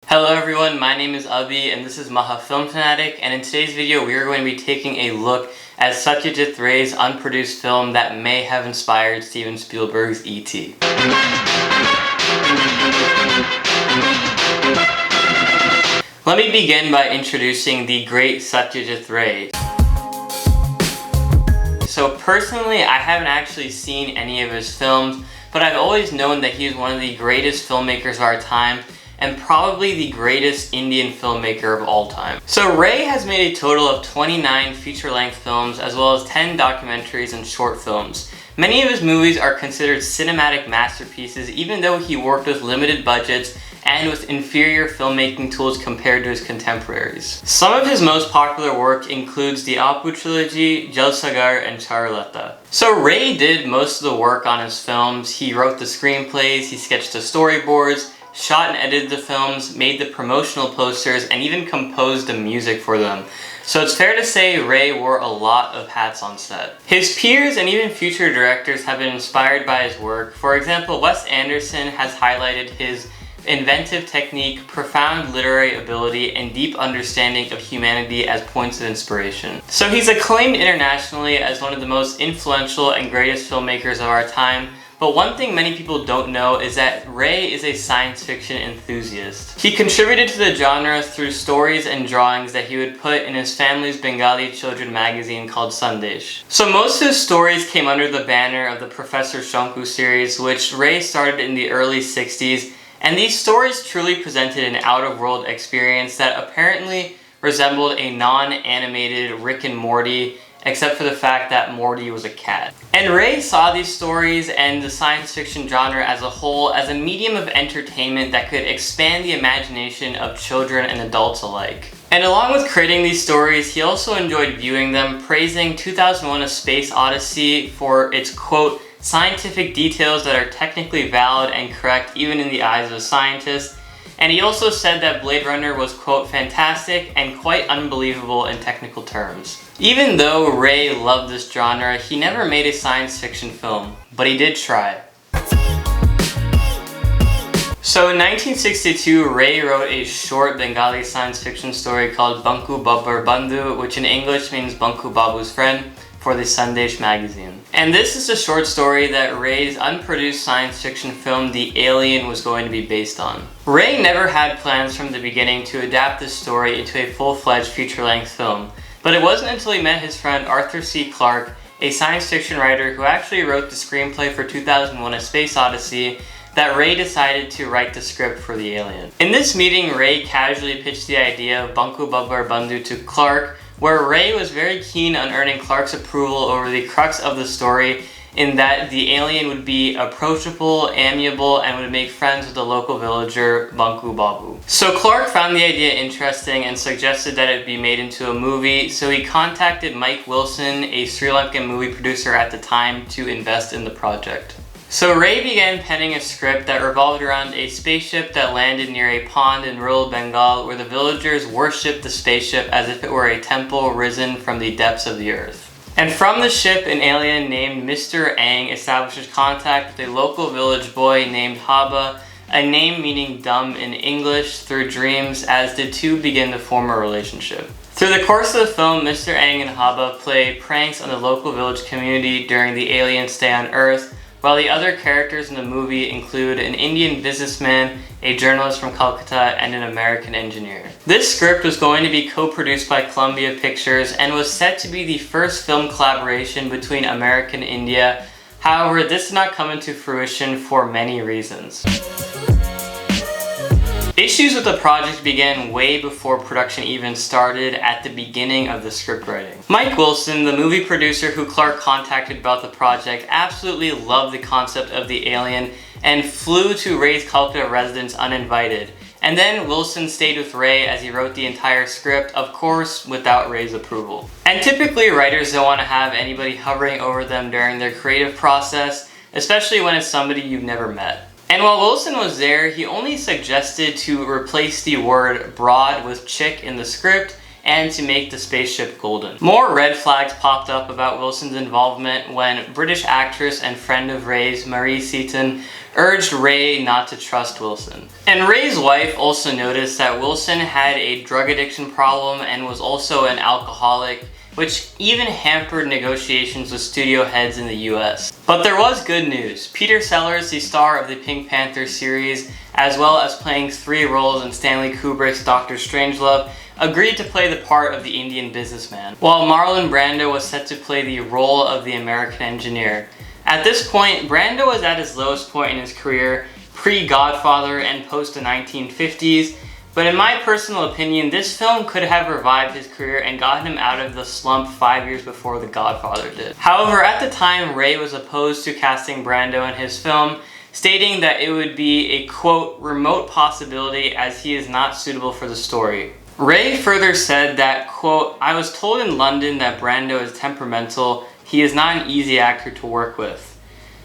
Hello everyone, my name is Abhi and this is Maha Film Fanatic, and in today's video we are going to be taking a look at Satyajit Ray's unproduced film that may have inspired Steven Spielberg's E.T. Let me begin by introducing the great Satyajit Ray. So personally, I haven't actually seen any of his films, but I've always known that he is one of the greatest filmmakers of our time and probably the greatest Indian filmmaker of all time. So Ray has made a total of 29 feature-length films as well as 10 documentaries and short films. Many of his movies are considered cinematic masterpieces even though he worked with limited budgets and with inferior filmmaking tools compared to his contemporaries. Some of his most popular work includes the Apu trilogy, Jalsaghar, and Charulata. So Ray did most of the work on his films. He wrote the screenplays, he sketched the storyboards, shot and edited the films, made the promotional posters, and even composed the music for them. So it's fair to say Ray wore a lot of hats on set. His peers and even future directors have been inspired by his work. For example, Wes Anderson has highlighted his inventive technique, profound literary ability, and deep understanding of humanity as points of inspiration. So he's acclaimed internationally as one of the most influential and greatest filmmakers of our time. But one thing many people don't know is that Ray is a science fiction enthusiast. He contributed to the genre through stories and drawings that he would put in his family's Bengali children magazine called Sandesh. So most of his stories came under the banner of the Professor Shonku series, which Ray started in the early 60s, and these stories truly presented an out-of-world experience that apparently resembled a non-animated Rick and Morty, except for the fact that Morty was a cat. And Ray saw these stories and the science fiction genre as a whole as a medium of entertainment that could expand the imagination of children and adults alike. And along with creating these stories, he also enjoyed viewing them, praising 2001: A Space Odyssey for its, quote, scientific details that are technically valid and correct even in the eyes of a scientist. And he also said that Blade Runner was, quote, fantastic and quite unbelievable in technical terms. Even though Ray loved this genre, he never made a science fiction film, but he did try. So in 1962, Ray wrote a short Bengali science fiction story called Banku Babbar Bandhu, which in English means Banku Babu's friend, for the Sandesh magazine. And this is a short story that Ray's unproduced science fiction film The Alien was going to be based on. Ray never had plans from the beginning to adapt this story into a full-fledged feature-length film, but it wasn't until he met his friend Arthur C. Clarke, a science fiction writer who actually wrote the screenplay for 2001: A Space Odyssey, that Ray decided to write the script for The Alien. In this meeting, Ray casually pitched the idea of Banku Babbar Bandhu to Clarke, where Ray was very keen on earning Clarke's approval over the crux of the story, in that the alien would be approachable, amiable, and would make friends with the local villager, Banku Babu. So Clarke found the idea interesting and suggested that it be made into a movie, so he contacted Mike Wilson, a Sri Lankan movie producer at the time, to invest in the project. So Ray began penning a script that revolved around a spaceship that landed near a pond in rural Bengal where the villagers worshipped the spaceship as if it were a temple risen from the depths of the earth. And from the ship, an alien named Mr. Ang establishes contact with a local village boy named Haba, a name meaning dumb in English, through dreams, as the two begin to form a relationship. Through the course of the film, Mr. Ang and Haba play pranks on the local village community during the alien's stay on Earth, while the other characters in the movie include an Indian businessman, a journalist from Calcutta, and an American engineer. This script was going to be co-produced by Columbia Pictures and was set to be the first film collaboration between America and India. However, this did not come into fruition for many reasons. Issues with the project began way before production even started, at the beginning of the script writing. Mike Wilson, the movie producer who Clarke contacted about the project, absolutely loved the concept of the alien and flew to Ray's Calcutta residence uninvited. And then Wilson stayed with Ray as he wrote the entire script, of course without Ray's approval. And typically writers don't want to have anybody hovering over them during their creative process, especially when it's somebody you've never met. And while Wilson was there, he only suggested to replace the word broad with chick in the script and to make the spaceship golden. More red flags popped up about Wilson's involvement when British actress and friend of Ray's, Marie Seaton, urged Ray not to trust Wilson. And Ray's wife also noticed that Wilson had a drug addiction problem and was also an alcoholic, which even hampered negotiations with studio heads in the US. But there was good news. Peter Sellers, the star of the Pink Panther series, as well as playing 3 roles in Stanley Kubrick's Dr. Strangelove, agreed to play the part of the Indian businessman, while Marlon Brando was set to play the role of the American engineer. At this point, Brando was at his lowest point in his career, pre-Godfather and post the 1950s, but in my personal opinion, this film could have revived his career and gotten him out of the slump 5 years before The Godfather did. However, at the time, Ray was opposed to casting Brando in his film, stating that it would be a, quote, remote possibility as he is not suitable for the story. Ray further said that, quote, I was told in London that Brando is temperamental, he is not an easy actor to work with.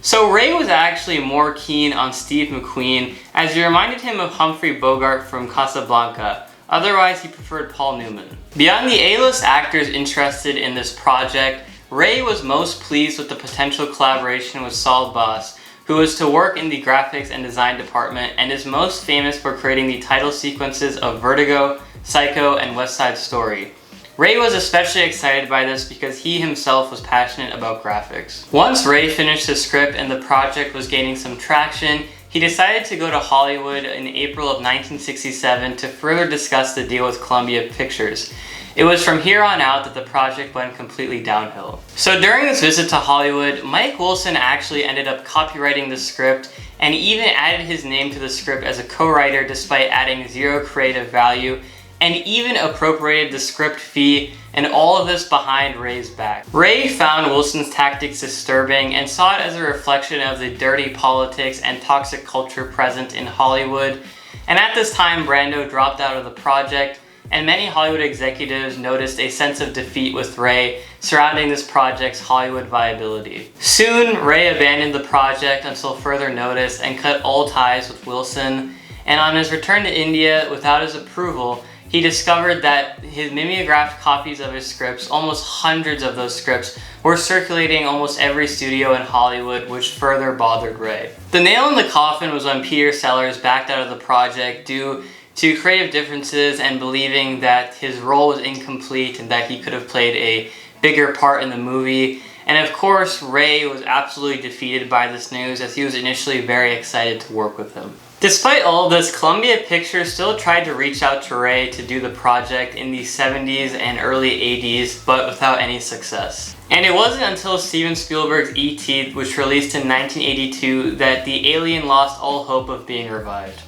So Ray was actually more keen on Steve McQueen, as he reminded him of Humphrey Bogart from Casablanca. Otherwise, he preferred Paul Newman. Beyond the A-list actors interested in this project, Ray was most pleased with the potential collaboration with Saul Bass, who was to work in the graphics and design department and is most famous for creating the title sequences of Vertigo, Psycho, and West Side Story. Ray was especially excited by this because he himself was passionate about graphics. Once Ray finished the script and the project was gaining some traction, he decided to go to Hollywood in April of 1967 to further discuss the deal with Columbia Pictures. It was from here on out that the project went completely downhill. So during this visit to Hollywood, Mike Wilson actually ended up copywriting the script and even added his name to the script as a co-writer despite adding zero creative value, and even appropriated the script fee, and all of this behind Ray's back. Ray found Wilson's tactics disturbing and saw it as a reflection of the dirty politics and toxic culture present in Hollywood. And at this time, Brando dropped out of the project, and many Hollywood executives noticed a sense of defeat with Ray surrounding this project's Hollywood viability. Soon, Ray abandoned the project until further notice and cut all ties with Wilson, and on his return to India without his approval, he discovered that his mimeographed copies of his scripts, almost hundreds of those scripts, were circulating almost every studio in Hollywood, which further bothered Ray. The nail in the coffin was when Peter Sellers backed out of the project due to creative differences and believing that his role was incomplete and that he could have played a bigger part in the movie. And of course, Ray was absolutely defeated by this news as he was initially very excited to work with him. Despite all of this, Columbia Pictures still tried to reach out to Ray to do the project in the 70s and early 80s, but without any success. And it wasn't until Steven Spielberg's E.T, which released in 1982, that The Alien lost all hope of being revived.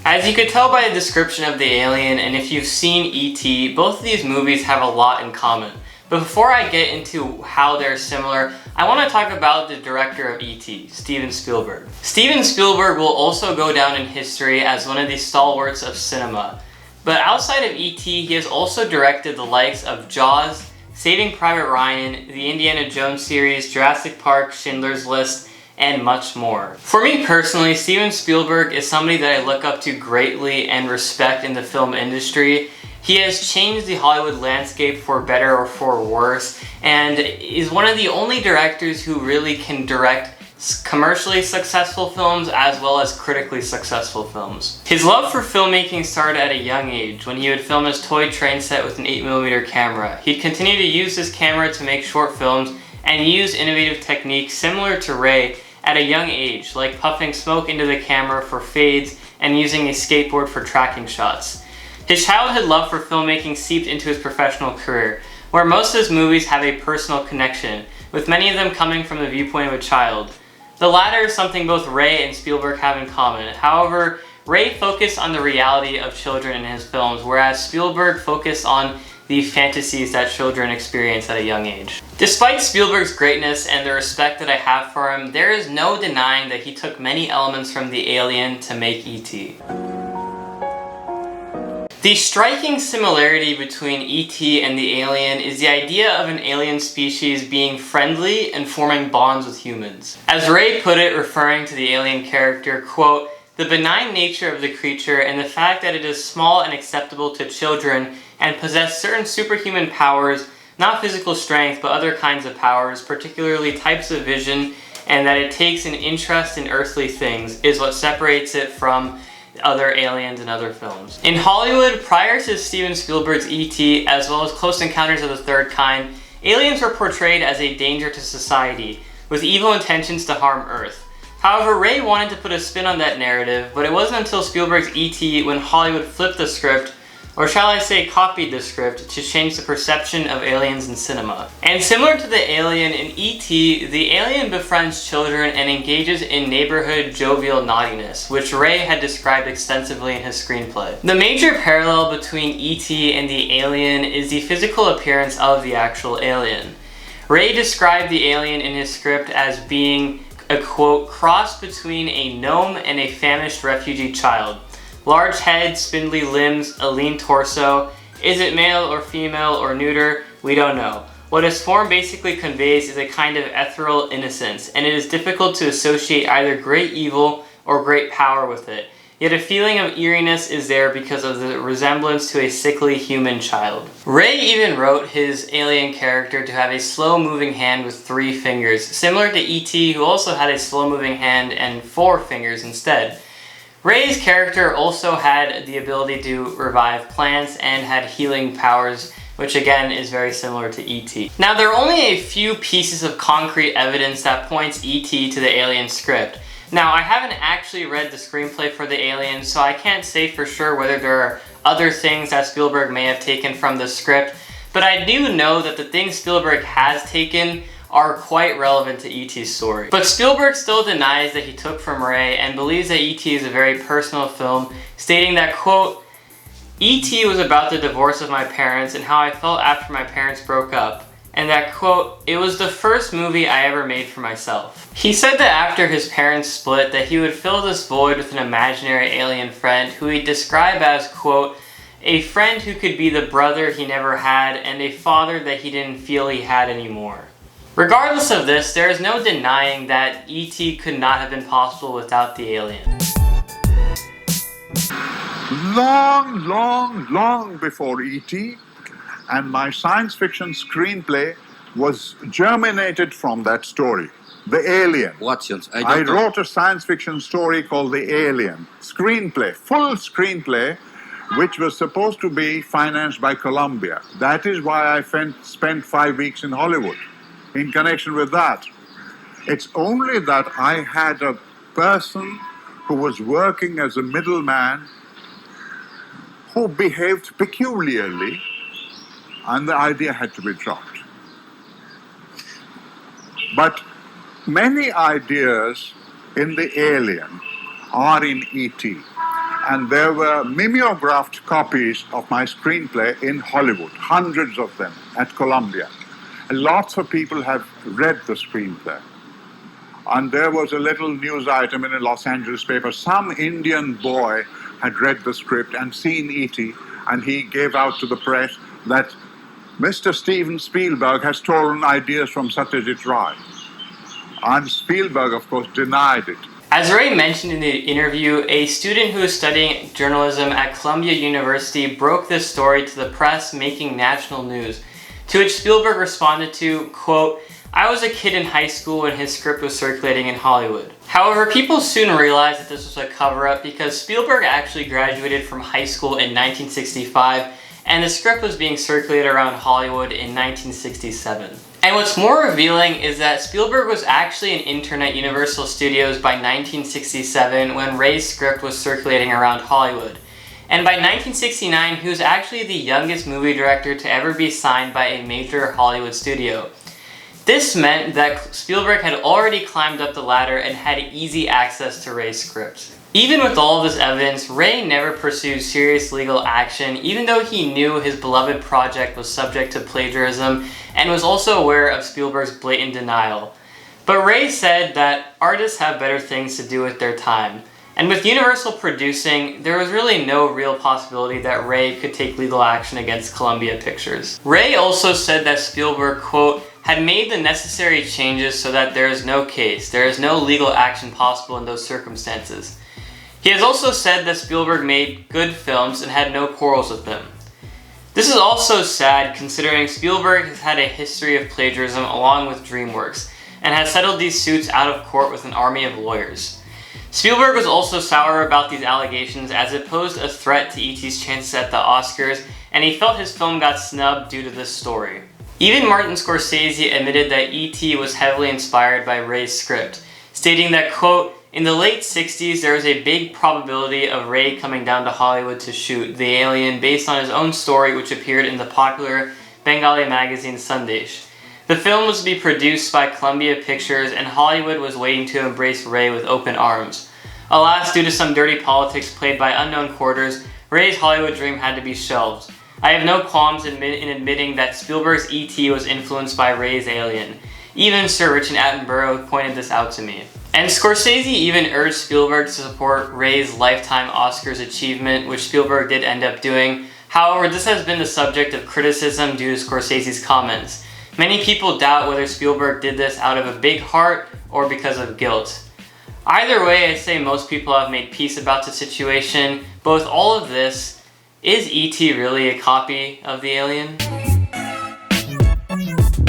As you could tell by the description of The Alien, and if you've seen E.T, both of these movies have a lot in common. But before I get into how they're similar, I want to talk about the director of E.T, Steven Spielberg. Steven Spielberg will also go down in history as one of the stalwarts of cinema. But outside of E.T, he has also directed the likes of Jaws, Saving Private Ryan, the Indiana Jones series, Jurassic Park, Schindler's List, and much more. For me personally, Steven Spielberg is somebody that I look up to greatly and respect in the film industry. He has changed the Hollywood landscape for better or for worse, and is one of the only directors who really can direct commercially successful films as well as critically successful films. His love for filmmaking started at a young age when he would film his toy train set with an 8mm camera. He'd continue to use this camera to make short films and use innovative techniques similar to Ray at a young age, like puffing smoke into the camera for fades and using a skateboard for tracking shots. His childhood love for filmmaking seeped into his professional career, where most of his movies have a personal connection, with many of them coming from the viewpoint of a child. The latter is something both Ray and Spielberg have in common. However, Ray focused on the reality of children in his films, whereas Spielberg focused on the fantasies that children experience at a young age. Despite Spielberg's greatness and the respect that I have for him, there is no denying that he took many elements from The Alien to make E.T. The striking similarity between E.T. and the alien is the idea of an alien species being friendly and forming bonds with humans. As Ray put it, referring to the alien character, quote, the benign nature of the creature, and the fact that it is small and acceptable to children and possess certain superhuman powers, not physical strength, but other kinds of powers, particularly types of vision, and that it takes an interest in earthly things, is what separates it from other aliens and other films. In Hollywood, prior to Steven Spielberg's E.T., as well as Close Encounters of the Third Kind, aliens were portrayed as a danger to society, with evil intentions to harm Earth. However, Ray wanted to put a spin on that narrative, but it wasn't until Spielberg's E.T. when Hollywood flipped the script, or shall I say copied the script, to change the perception of aliens in cinema. And similar to the alien in E.T., the alien befriends children and engages in neighborhood jovial naughtiness, which Ray had described extensively in his screenplay. The major parallel between E.T. and the alien is the physical appearance of the actual alien. Ray described the alien in his script as being a, quote, cross between a gnome and a famished refugee child. Large head, spindly limbs, a lean torso. Is it male or female or neuter? We don't know. What his form basically conveys is a kind of ethereal innocence, and it is difficult to associate either great evil or great power with it. Yet a feeling of eeriness is there because of the resemblance to a sickly human child. Ray even wrote his alien character to have a slow-moving hand with 3 fingers, similar to E.T., who also had a slow-moving hand and 4 fingers instead. Ray's character also had the ability to revive plants and had healing powers, which again is very similar to E.T. Now, there are only a few pieces of concrete evidence that points E.T. to the Alien script. Now, I haven't actually read the screenplay for the Alien, so I can't say for sure whether there are other things that Spielberg may have taken from the script, but I do know that the things Spielberg has taken are quite relevant to E.T.'s story. But Spielberg still denies that he took from Ray and believes that E.T. is a very personal film, stating that, quote, E.T. was about the divorce of my parents and how I felt after my parents broke up, and that, quote, it was the first movie I ever made for myself. He said that after his parents split, that he would fill this void with an imaginary alien friend who he'd describe as, quote, a friend who could be the brother he never had and a father that he didn't feel he had anymore. Regardless of this, there is no denying that E.T. could not have been possible without the alien. Long before E.T., and my science fiction screenplay was germinated from that story, The Alien. I wrote a science fiction story called The Alien. Screenplay, full screenplay, which was supposed to be financed by Columbia. That is why I spent 5 weeks in Hollywood. In connection with that, it's only that I had a person who was working as a middleman who behaved peculiarly, and the idea had to be dropped. But many ideas in The Alien are in E.T., and there were mimeographed copies of my screenplay in Hollywood, hundreds of them at Columbia. Lots of people have read the screenplay. And there was a little news item in a Los Angeles paper. Some Indian boy had read the script and seen E.T., and he gave out to the press that Mr. Steven Spielberg has stolen ideas from Satyajit Ray. And Spielberg, of course, denied it. As Ray mentioned in the interview, a student who is studying journalism at Columbia University broke this story to the press, making national news. To which Spielberg responded to, quote, I was a kid in high school when his script was circulating in Hollywood. However, people soon realized that this was a cover-up because Spielberg actually graduated from high school in 1965 and the script was being circulated around Hollywood in 1967. And what's more revealing is that Spielberg was actually an intern at Universal Studios by 1967 when Ray's script was circulating around Hollywood. And by 1969, he was actually the youngest movie director to ever be signed by a major Hollywood studio. This meant that Spielberg had already climbed up the ladder and had easy access to Ray's script. Even with all of this evidence, Ray never pursued serious legal action, even though he knew his beloved project was subject to plagiarism and was also aware of Spielberg's blatant denial. But Ray said that artists have better things to do with their time. And with Universal producing, there was really no real possibility that Ray could take legal action against Columbia Pictures. Ray also said that Spielberg, quote, had made the necessary changes so that there is no case, there is no legal action possible in those circumstances. He has also said that Spielberg made good films and had no quarrels with them. This is also sad considering Spielberg has had a history of plagiarism along with DreamWorks, and has settled these suits out of court with an army of lawyers. Spielberg was also sour about these allegations as it posed a threat to E.T.'s chances at the Oscars, and he felt his film got snubbed due to this story. Even Martin Scorsese admitted that E.T. was heavily inspired by Ray's script, stating that, quote, "In the late 60s, there was a big probability of Ray coming down to Hollywood to shoot The Alien based on his own story, which appeared in the popular Bengali magazine Sandesh. The film was to be produced by Columbia Pictures, and Hollywood was waiting to embrace Ray with open arms. Alas, due to some dirty politics played by unknown quarters, Ray's Hollywood dream had to be shelved. I have no qualms in admitting that Spielberg's E.T. was influenced by Ray's Alien. Even Sir Richard Attenborough pointed this out to me." And Scorsese even urged Spielberg to support Ray's lifetime Oscars achievement, which Spielberg did end up doing. However, this has been the subject of criticism due to Scorsese's comments. Many people doubt whether Spielberg did this out of a big heart or because of guilt. Either way, I say most people have made peace about the situation, but with all of this, is E.T. really a copy of The Alien?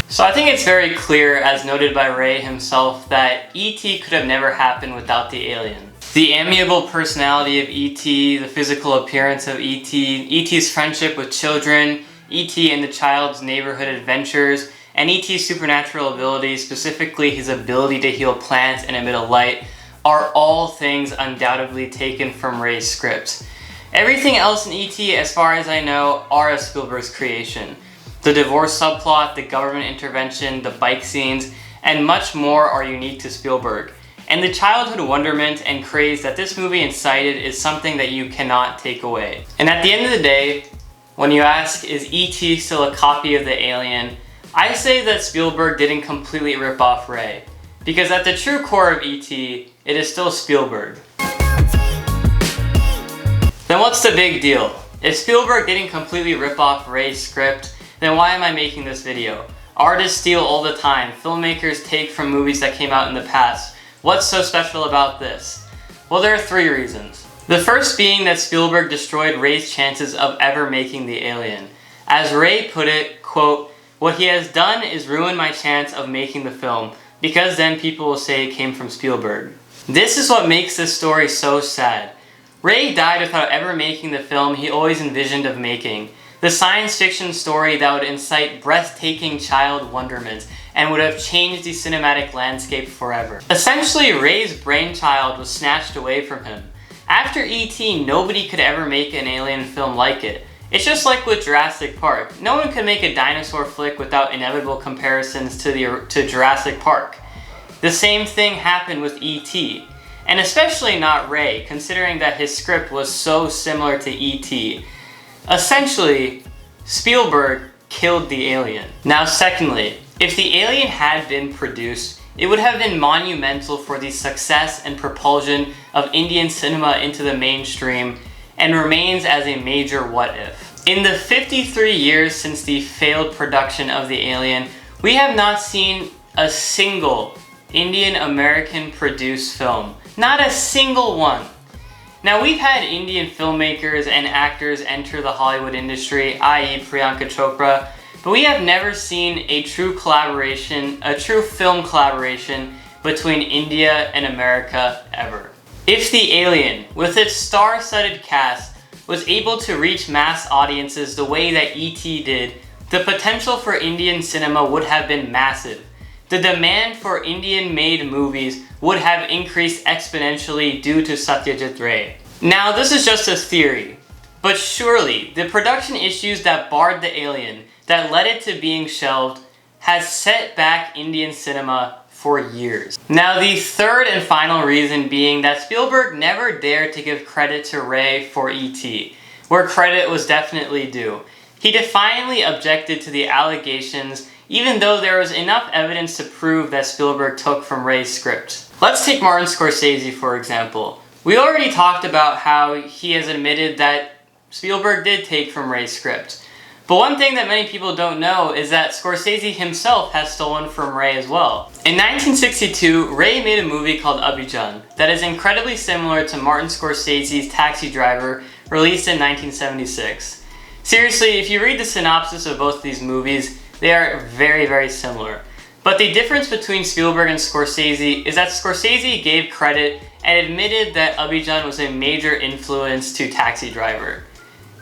So I think it's very clear, as noted by Ray himself, that E.T. could have never happened without the alien. The amiable personality of E.T., the physical appearance of E.T., E.T.'s friendship with children, E.T. and the child's neighborhood adventures, and E.T.'s supernatural abilities, specifically his ability to heal plants and emit a light, are all things undoubtedly taken from Ray's script. Everything else in E.T., as far as I know, are of Spielberg's creation. The divorce subplot, the government intervention, the bike scenes, and much more are unique to Spielberg. And the childhood wonderment and craze that this movie incited is something that you cannot take away. And at the end of the day, when you ask, is E.T. still a copy of the alien, I say that Spielberg didn't completely rip off Ray. Because at the true core of E.T., it is still Spielberg. Then what's the big deal? If Spielberg didn't completely rip off Ray's script, then why am I making this video? Artists steal all the time. Filmmakers take from movies that came out in the past. What's so special about this? Well, there are 3 reasons. The first being that Spielberg destroyed Ray's chances of ever making The Alien. As Ray put it, quote, "What he has done is ruin my chance of making the film, because then people will say it came from Spielberg." This is what makes this story so sad. Ray died without ever making the film he always envisioned of making. The science fiction story that would incite breathtaking child wonderment and would have changed the cinematic landscape forever. Essentially, Ray's brainchild was snatched away from him. After E.T., nobody could ever make an alien film like it. It's just like with Jurassic Park. No one could make a dinosaur flick without inevitable comparisons to Jurassic Park. The same thing happened with E.T., and especially not Ray, considering that his script was so similar to E.T. Essentially, Spielberg killed the alien. Now secondly, if the alien had been produced, it would have been monumental for the success and propulsion of Indian cinema into the mainstream, and remains as a major what if. In the 53 years since the failed production of The Alien, we have not seen a single Indian American produced film. Not a single one. Now, we've had Indian filmmakers and actors enter the Hollywood industry, i.e. Priyanka Chopra, but we have never seen a true collaboration, a true film collaboration between India and America ever. If The Alien, with its star-studded cast, was able to reach mass audiences the way that E.T. did, the potential for Indian cinema would have been massive. The demand for Indian-made movies would have increased exponentially due to Satyajit Ray. Now, this is just a theory, but surely the production issues that barred The Alien, that led it to being shelved, has set back Indian cinema for years. Now, the third and final reason being that Spielberg never dared to give credit to Ray for E.T., where credit was definitely due. He defiantly objected to the allegations, even though there was enough evidence to prove that Spielberg took from Ray's script. Let's take Martin Scorsese, for example. We already talked about how he has admitted that Spielberg did take from Ray's script. But one thing that many people don't know is that Scorsese himself has stolen from Ray as well. In 1962, Ray made a movie called Abidjan that is incredibly similar to Martin Scorsese's Taxi Driver, released in 1976. Seriously, if you read the synopsis of both of these movies, they are very, very similar. But the difference between Spielberg and Scorsese is that Scorsese gave credit and admitted that Abidjan was a major influence to Taxi Driver.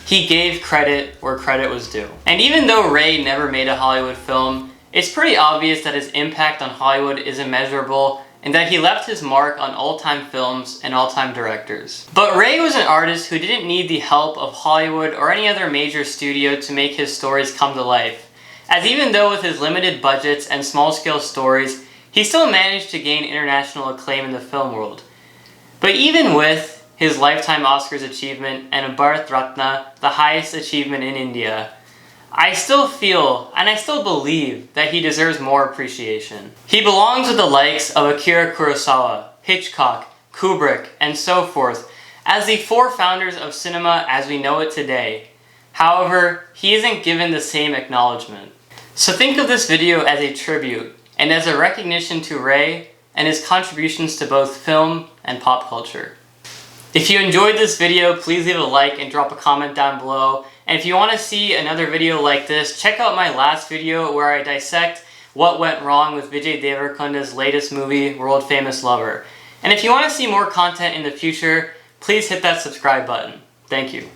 He gave credit where credit was due. And even though Ray never made a Hollywood film, it's pretty obvious that his impact on Hollywood is immeasurable and that he left his mark on all-time films and all-time directors. But Ray was an artist who didn't need the help of Hollywood or any other major studio to make his stories come to life, as even though with his limited budgets and small-scale stories, he still managed to gain international acclaim in the film world. But even with his lifetime Oscars achievement and a Bharat Ratna, the highest achievement in India, I still feel and I still believe that he deserves more appreciation. He belongs with the likes of Akira Kurosawa, Hitchcock, Kubrick, and so forth as the four founders of cinema as we know it today. However, he isn't given the same acknowledgement. So think of this video as a tribute and as a recognition to Ray and his contributions to both film and pop culture. If you enjoyed this video, please leave a like and drop a comment down below. And if you want to see another video like this, check out my last video where I dissect what went wrong with Vijay Deverakonda's latest movie, World Famous Lover. And if you want to see more content in the future, please hit that subscribe button. Thank you.